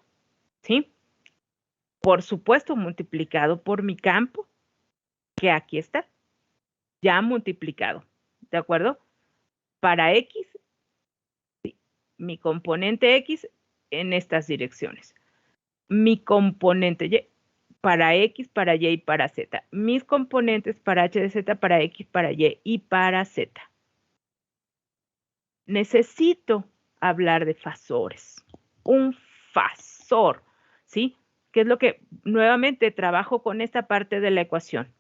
S3: ¿sí? Por supuesto, multiplicado por mi campo, que aquí está, ya multiplicado, ¿de acuerdo? Para X, sí, mi componente X en estas direcciones. Mi componente Y para X, para Y y para Z. Mis componentes para H de Z, para X, para Y y para Z. Necesito hablar de fasores. Un fasor, ¿sí? ¿Qué es lo que nuevamente trabajo con esta parte de la ecuación?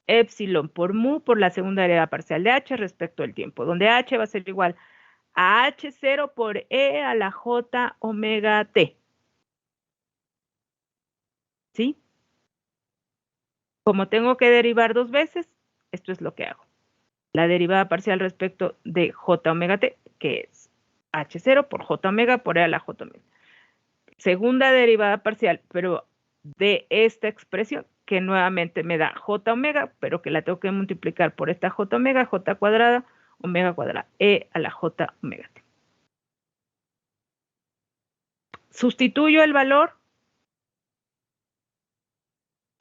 S3: Epsilon por mu por la segunda derivada parcial de H respecto al tiempo, donde H va a ser igual a H0 por E a la J omega T. ¿Sí? Como tengo que derivar 2 veces, esto es lo que hago. La derivada parcial respecto de J omega T, que es H0 por J omega por E a la J omega. Segunda derivada parcial, pero de esta expresión, que nuevamente me da J omega, pero que la tengo que multiplicar por esta J omega, J cuadrada, omega cuadrada, E a la J omega T. Sustituyo el valor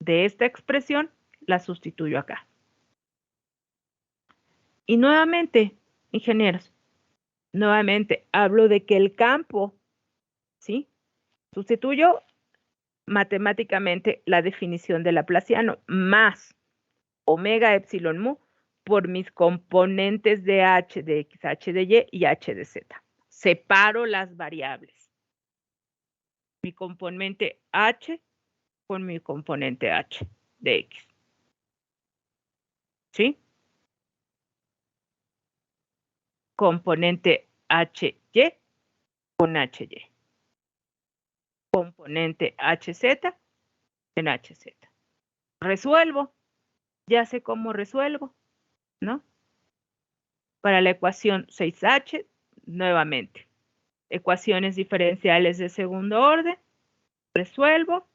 S3: de esta expresión, la sustituyo acá. Y nuevamente, ingenieros, nuevamente hablo de que el campo, ¿sí? Sustituyo matemáticamente la definición de laplaciano más omega epsilon mu por mis componentes de H de X, H de Y y H de Z. Separo las variables. Mi componente H con mi componente H de X. ¿Sí? Componente HY con HY. Componente HZ en HZ. Resuelvo. Ya sé cómo resuelvo, ¿no? Para la ecuación 6H, nuevamente. Ecuaciones diferenciales de segundo orden. Resuelvo.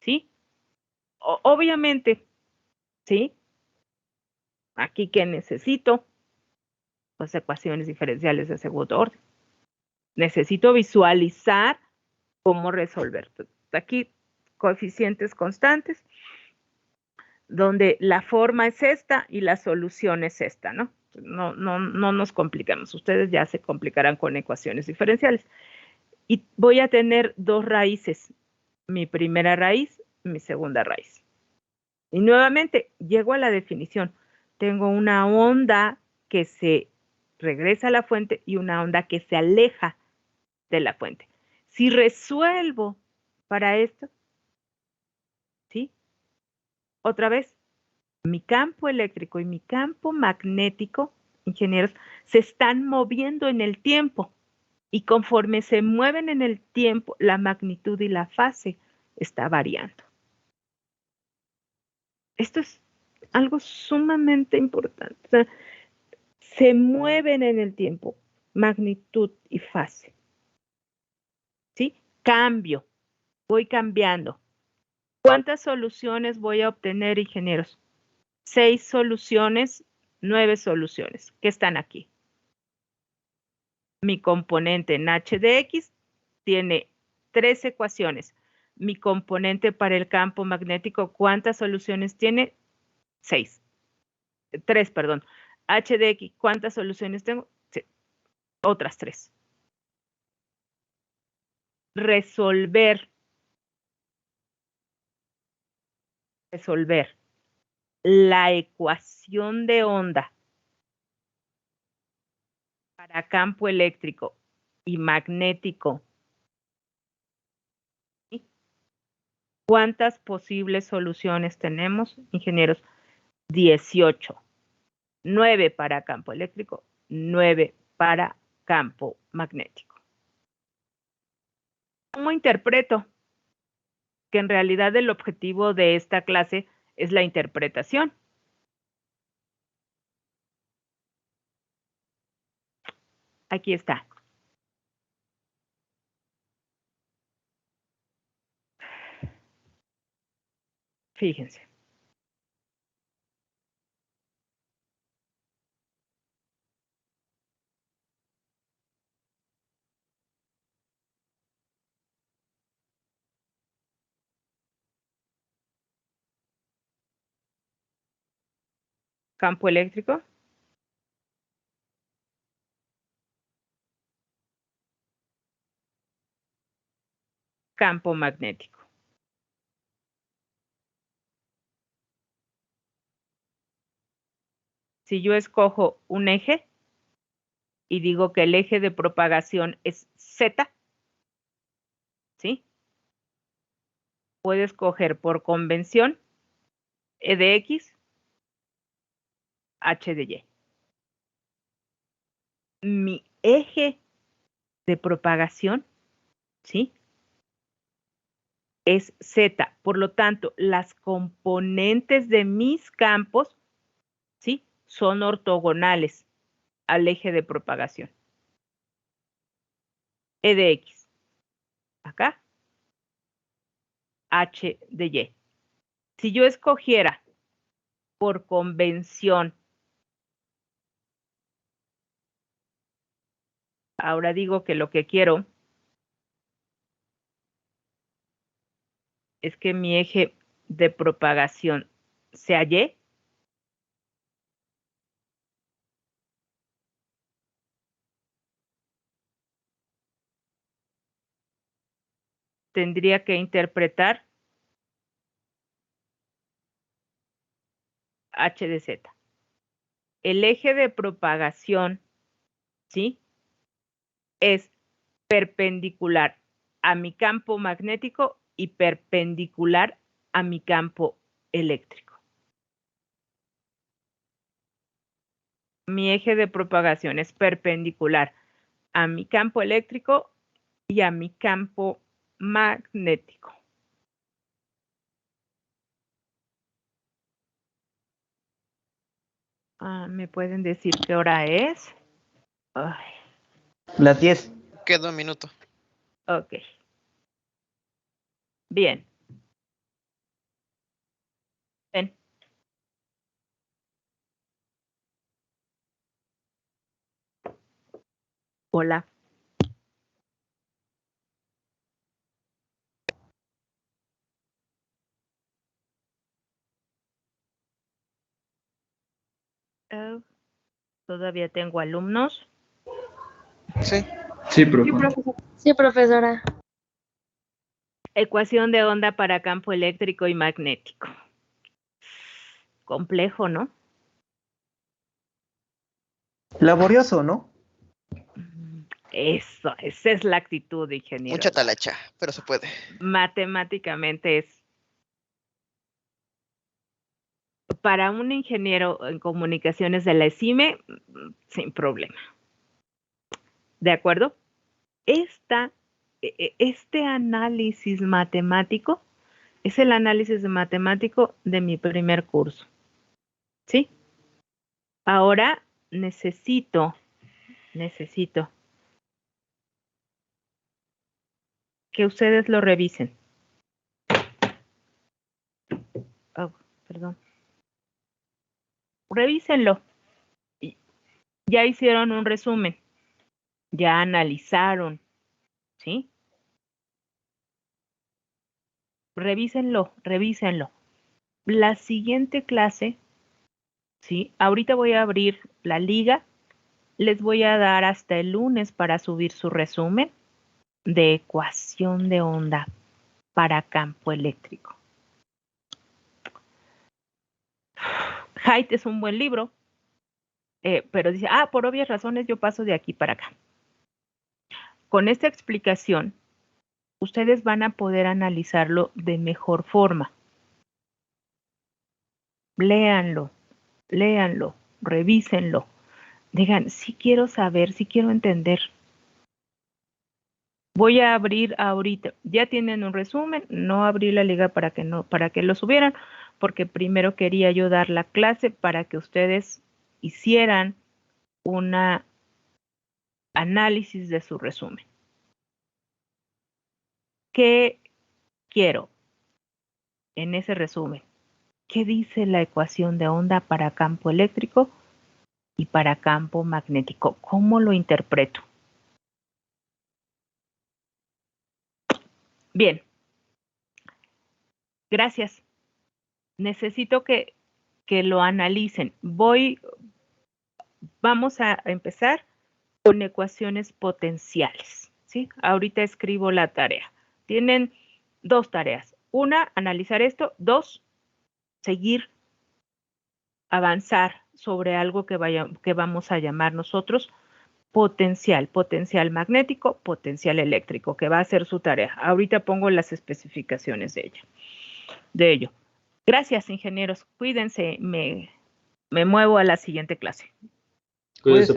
S3: ¿Sí? Obviamente, ¿sí? Aquí que necesito, pues ecuaciones diferenciales de segundo orden. Necesito visualizar cómo resolver. Aquí coeficientes constantes, donde la forma es esta y la solución es esta, ¿no? No nos complicamos. Ustedes ya se complicarán con ecuaciones diferenciales. Y voy a tener 2 raíces. Mi primera raíz, mi segunda raíz. Y nuevamente, llego a la definición. Tengo una onda que se regresa a la fuente y una onda que se aleja de la fuente. Si resuelvo para esto, ¿sí? Otra vez, mi campo eléctrico y mi campo magnético, ingenieros, se están moviendo en el tiempo. Y conforme se mueven en el tiempo, la magnitud y la fase está variando. Esto es algo sumamente importante. O sea, se mueven en el tiempo, magnitud y fase. ¿sí? Cambio, voy cambiando. ¿Cuántas soluciones voy a obtener, ingenieros? 6 soluciones, 9 soluciones que están aquí. Mi componente en h de x tiene 3 ecuaciones. Mi componente para el campo magnético, ¿cuántas soluciones tiene? 6. 3, perdón. H de x, ¿cuántas soluciones tengo? Sí. Otras 3. Resolver la ecuación de onda para campo eléctrico y magnético. ¿Cuántas posibles soluciones tenemos, ingenieros? 18. 9 para campo eléctrico, 9 para campo magnético. ¿Cómo interpreto? Que en realidad el objetivo de esta clase es la interpretación. Aquí está. Fíjense. Campo eléctrico. Campo magnético. Si yo escojo un eje y digo que el eje de propagación es Z, ¿sí? Puedo escoger por convención E de X, H de Y. Mi eje de propagación, ¿sí? Es Z. Por lo tanto, las componentes de mis campos, ¿sí? Son ortogonales al eje de propagación. E de X. Acá. H de Y. Si yo escogiera por convención, ahora digo que lo que quiero es que mi eje de propagación sea Y. Tendría que interpretar H de Z. El eje de propagación, ¿sí? Es perpendicular a mi campo magnético y perpendicular a mi campo eléctrico. Mi eje de propagación es perpendicular a mi campo eléctrico y a mi campo magnético. ¿Me pueden decir qué hora es? Ay.
S4: Las 10.
S5: Queda un minuto.
S3: Ok. Bien. Ven. Hola. Todavía tengo alumnos.
S5: Sí.
S4: Sí, profe.
S6: Sí, profesora.
S3: Ecuación de onda para campo eléctrico y magnético. Complejo, ¿no?
S4: Laborioso, ¿no?
S3: Eso, esa es la actitud, ingeniero.
S5: Mucha talacha, pero se puede.
S3: Matemáticamente es. Para un ingeniero en comunicaciones de la ESIME, sin problema. ¿De acuerdo? Este análisis matemático es el análisis matemático de mi primer curso. ¿Sí? Ahora necesito que ustedes lo revisen. Oh, perdón. Revísenlo. Ya hicieron un resumen. Ya analizaron. ¿Sí? Revísenlo, revísenlo. La siguiente clase, ¿sí? Ahorita voy a abrir la liga. Les voy a dar hasta el lunes para subir su resumen de ecuación de onda para campo eléctrico. Haidt es un buen libro, pero dice, por obvias razones yo paso de aquí para acá. Con esta explicación, ustedes van a poder analizarlo de mejor forma. Léanlo, revísenlo. Digan, sí quiero saber, sí quiero entender. Voy a abrir ahorita. Ya tienen un resumen. No abrí la liga para que lo subieran, porque primero quería yo dar la clase para que ustedes hicieran un análisis de su resumen. ¿Qué quiero en ese resumen? ¿Qué dice la ecuación de onda para campo eléctrico y para campo magnético? ¿Cómo lo interpreto? Bien. Gracias. Necesito que lo analicen. Vamos a empezar con ecuaciones potenciales, ¿sí? Ahorita escribo la tarea. Tienen 2 tareas. 1, analizar esto. 2, avanzar sobre algo que vamos a llamar nosotros potencial magnético, potencial eléctrico, que va a ser su tarea. Ahorita pongo las especificaciones de ello. Gracias, ingenieros. Cuídense. Me muevo a la siguiente clase.
S2: Cuídense.